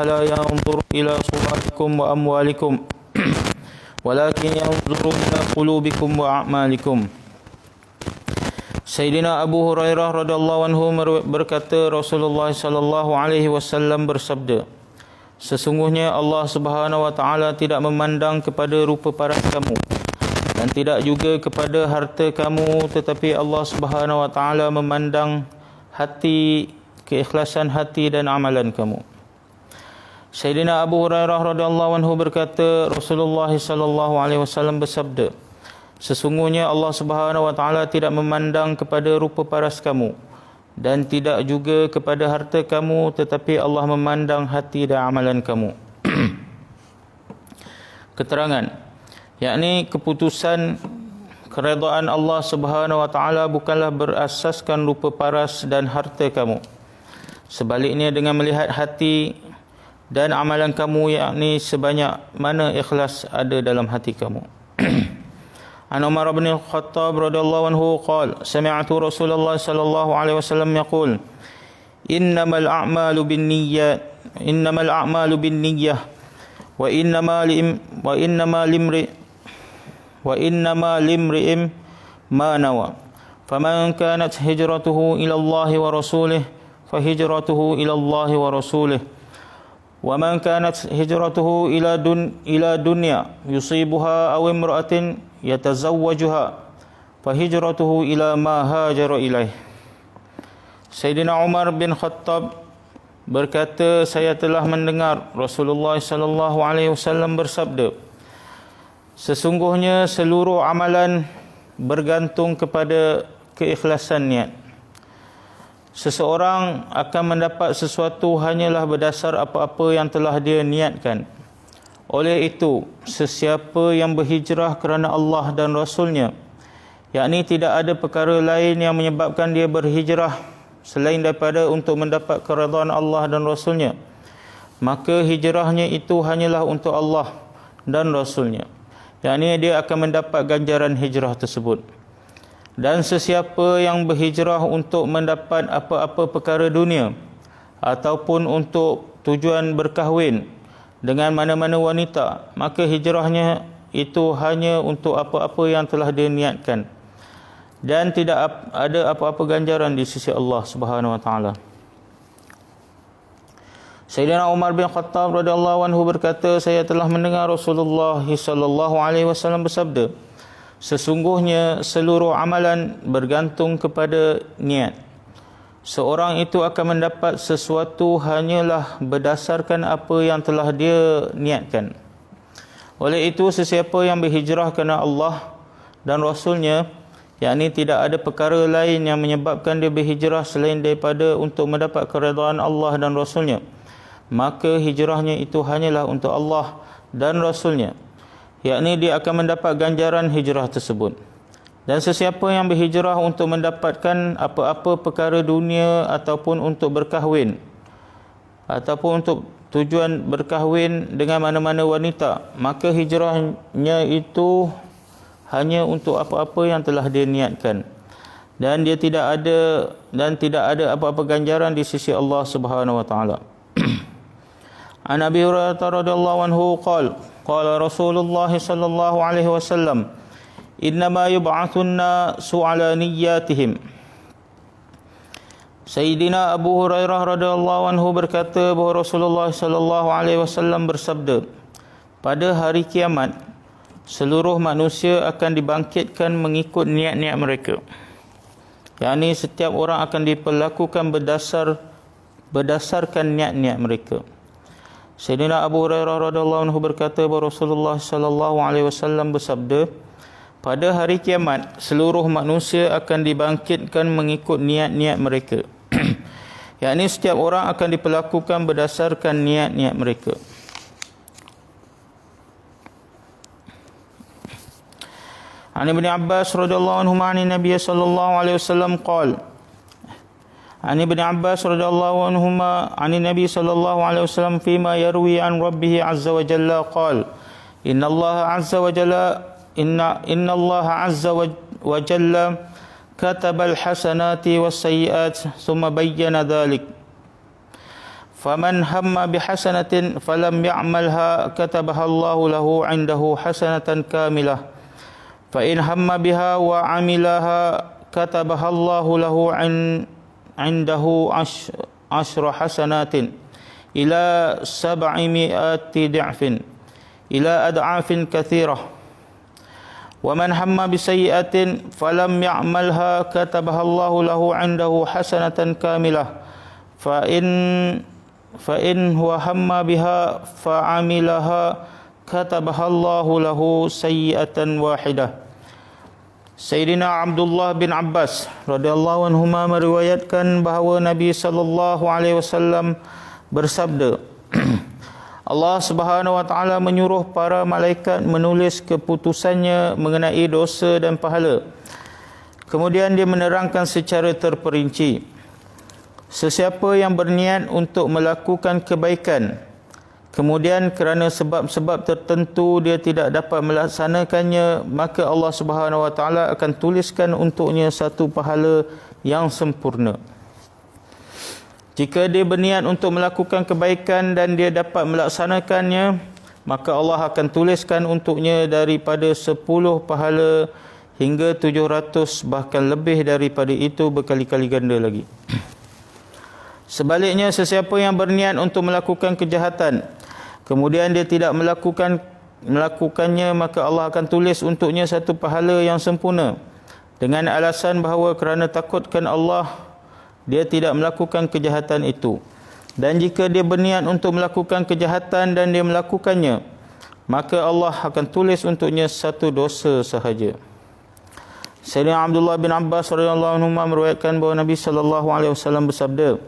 لا ينظر إلى صوركم وأموالكم ولكن ينظر إلى قلوبكم وأعمالكم. Sayyidina Abu Hurairah radhiyallahu anhu berkata, Rasulullah sallallahu alaihi wasallam bersabda, sesungguhnya Allah Subhanahu wa taala tidak memandang kepada rupa paras kamu dan tidak juga kepada harta kamu, tetapi Allah Subhanahu wa taala memandang hati, keikhlasan hati dan amalan kamu. Sayyidina Abu Hurairah radhiyallahu anhu berkata, Rasulullah sallallahu alaihi wasallam bersabda, sesungguhnya Allah Subhanahu wa taala tidak memandang kepada rupa paras kamu dan tidak juga kepada harta kamu, tetapi Allah memandang hati dan amalan kamu. Keterangan, yakni keputusan keredaan Allah Subhanahu wa taala bukanlah berasaskan rupa paras dan harta kamu. Sebaliknya, dengan melihat hati dan amalan kamu, yakni sebanyak mana ikhlas ada dalam hati kamu. An Umar bin Khattab radhiyallahu anhu qala, sami'tu Rasulullah sallallahu alaihi wasallam yaqul, innamal a'malu binniyat wa innama limri'in ma nawa. Faman kanat hijratuhu ila Allah wa rasulih fa hijratuhu ila Allah wa rasulih. Wa man kanat hijratuhu ila dunya yusibuha aw imra'atin yatazawwajuha fa hijratuhu ila ma hajara ilaih. Sayyidina Umar bin Khattab berkata, saya telah mendengar Rasulullah sallallahu alaihi wasallam bersabda, sesungguhnya seluruh amalan bergantung kepada keikhlasan niat. Seseorang akan mendapat sesuatu hanyalah berdasar apa-apa yang telah dia niatkan. Oleh itu, sesiapa yang berhijrah kerana Allah dan Rasulnya, yakni tidak ada perkara lain yang menyebabkan dia berhijrah selain daripada untuk mendapat keridhaan Allah dan Rasulnya, maka hijrahnya itu hanyalah untuk Allah dan Rasulnya, yakni dia akan mendapat ganjaran hijrah tersebut. Dan sesiapa yang berhijrah untuk mendapat apa-apa perkara dunia ataupun untuk tujuan berkahwin dengan mana-mana wanita, maka hijrahnya itu hanya untuk apa-apa yang telah dia niatkan dan tidak ada apa-apa ganjaran di sisi Allah Subhanahu wa taala. Sayyidina Umar bin Khattab radhiyallahu anhu berkata, saya telah mendengar Rasulullah sallallahu alaihi wasallam bersabda, sesungguhnya seluruh amalan bergantung kepada niat. Seorang itu akan mendapat sesuatu hanyalah berdasarkan apa yang telah dia niatkan. Oleh itu, sesiapa yang berhijrah kerana Allah dan Rasulnya, yakni tidak ada perkara lain yang menyebabkan dia berhijrah selain daripada untuk mendapat keridhaan Allah dan Rasulnya, maka hijrahnya itu hanyalah untuk Allah dan Rasulnya, yakni dia akan mendapat ganjaran hijrah tersebut. Dan sesiapa yang berhijrah untuk mendapatkan apa-apa perkara dunia ataupun untuk berkahwin ataupun untuk tujuan berkahwin dengan mana-mana wanita, maka hijrahnya itu hanya untuk apa-apa yang telah dia niatkan dan dia tidak ada apa-apa ganjaran di sisi Allah Subhanahu wa taala. An Abi Hurairah radhiyallahu anhu qala Rasulullah sallallahu alaihi wasallam, innama yub'atsunna su'ala niyyatihim. Sayyidina Abu Hurairah radhiyallahu anhu berkata bahawa Rasulullah sallallahu alaihi wasallam bersabda, pada hari kiamat seluruh manusia akan dibangkitkan mengikut niat-niat mereka, yakni setiap orang akan diperlakukan berdasarkan niat-niat mereka. Sayyidina Abu Hurairah radhiyallahu anhu berkata bahawa Rasulullah sallallahu alaihi wasallam bersabda, pada hari kiamat seluruh manusia akan dibangkitkan mengikut niat-niat mereka. Yakni setiap orang akan diperlakukan berdasarkan niat-niat mereka. An Ibn Abbas radhiyallahu anhu an Nabi sallallahu alaihi wasallam qala, An Ibn Abbas radhiyallahu anhuma an Nabi sallallahu alaihi wasallam fima yarwi an Rabbih azza wa jalla qala, Inna Allah azza wa jalla kataba al-hasanati was-sayyi'at thumma bayyana dhalik faman hamma bihasanatin falam ya'malha katabaha Allahu lahu 'indahu hasanatan kamilah fa in hamma biha wa 'amilaha katabaha Allahu lahu 'indahu 'ashra hasanatin ila 700 di'fin ila ad'afin katsirah wa man hamma bisayyi'atin falam ya'malha katabaha Allahu lahu 'indahu hasanatan kamilah fa in huwa hamma biha fa 'amilaha katabaha Allahu lahu sayyi'atan wahidah. Sayyidina Abdullah bin Abbas radhiyallahu anhuma meriwayatkan bahawa Nabi sallallahu alaihi wasallam bersabda, Allah Subhanahu wa taala menyuruh para malaikat menulis keputusannya mengenai dosa dan pahala. Kemudian dia menerangkan secara terperinci, sesiapa yang berniat untuk melakukan kebaikan, kemudian kerana sebab-sebab tertentu dia tidak dapat melaksanakannya, maka Allah Subhanahu wa taala akan tuliskan untuknya satu pahala yang sempurna. Jika dia berniat untuk melakukan kebaikan dan dia dapat melaksanakannya, maka Allah akan tuliskan untuknya daripada 10 pahala hingga 700, bahkan lebih daripada itu berkali-kali ganda lagi. Sebaliknya, sesiapa yang berniat untuk melakukan kejahatan, kemudian dia tidak melakukannya, maka Allah akan tulis untuknya satu pahala yang sempurna dengan alasan bahawa kerana takutkan Allah, dia tidak melakukan kejahatan itu. Dan jika dia berniat untuk melakukan kejahatan dan dia melakukannya, maka Allah akan tulis untuknya satu dosa sahaja. Sayyidina Abdullah bin Abbas radhiyallahu anhu meriwayatkan bahawa Nabi sallallahu alaihi wasallam bersabda,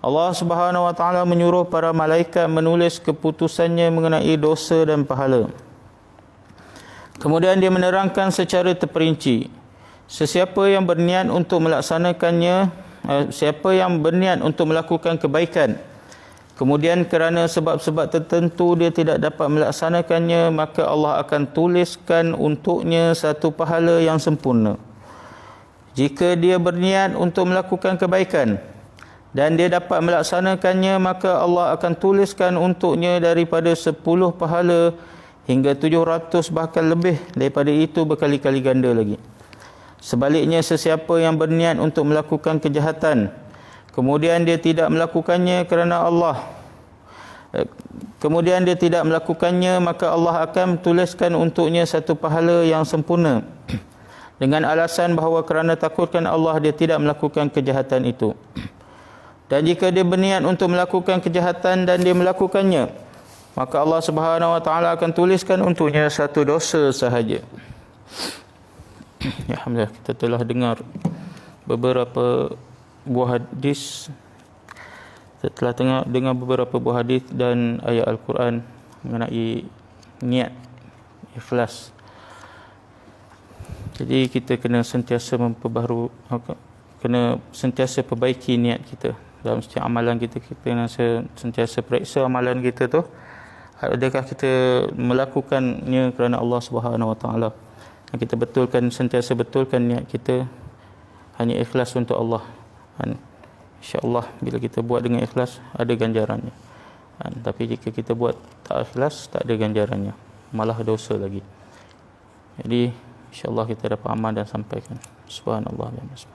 Allah Subhanahu wa taala menyuruh para malaikat menulis keputusannya mengenai dosa dan pahala. Kemudian dia menerangkan secara terperinci, sesiapa yang berniat untuk melakukan kebaikan, kemudian kerana sebab-sebab tertentu dia tidak dapat melaksanakannya, maka Allah akan tuliskan untuknya satu pahala yang sempurna. Jika dia berniat untuk melakukan kebaikan dan dia dapat melaksanakannya, maka Allah akan tuliskan untuknya daripada 10 pahala hingga 700, bahkan lebih daripada itu berkali-kali ganda lagi. Sebaliknya, sesiapa yang berniat untuk melakukan kejahatan, kemudian dia tidak melakukannya, maka Allah akan tuliskan untuknya satu pahala yang sempurna dengan alasan bahawa kerana takutkan Allah, dia tidak melakukan kejahatan itu. Dan jika dia berniat untuk melakukan kejahatan dan dia melakukannya, maka Allah Subhanahu wa taala akan tuliskan untuknya satu dosa sahaja. Ya, alhamdulillah, kita telah dengar beberapa buah hadis. Kita telah dengar beberapa buah hadis dan ayat Al-Quran mengenai niat, ikhlas. Jadi kita kena sentiasa perbaiki niat kita. Dalam setiap amalan kita, kita kena sentiasa periksa amalan kita tu, adakah kita melakukannya kerana Allah Subhanahu wa taala. Kita sentiasa betulkan niat kita hanya ikhlas untuk Allah. InsyaAllah bila kita buat dengan ikhlas, ada ganjarannya. Tapi jika kita buat tak ikhlas, tak ada ganjarannya, malah dosa lagi. Jadi insyaAllah kita dapat amal dan sampaikan. Subhanallah wa bihamdihi.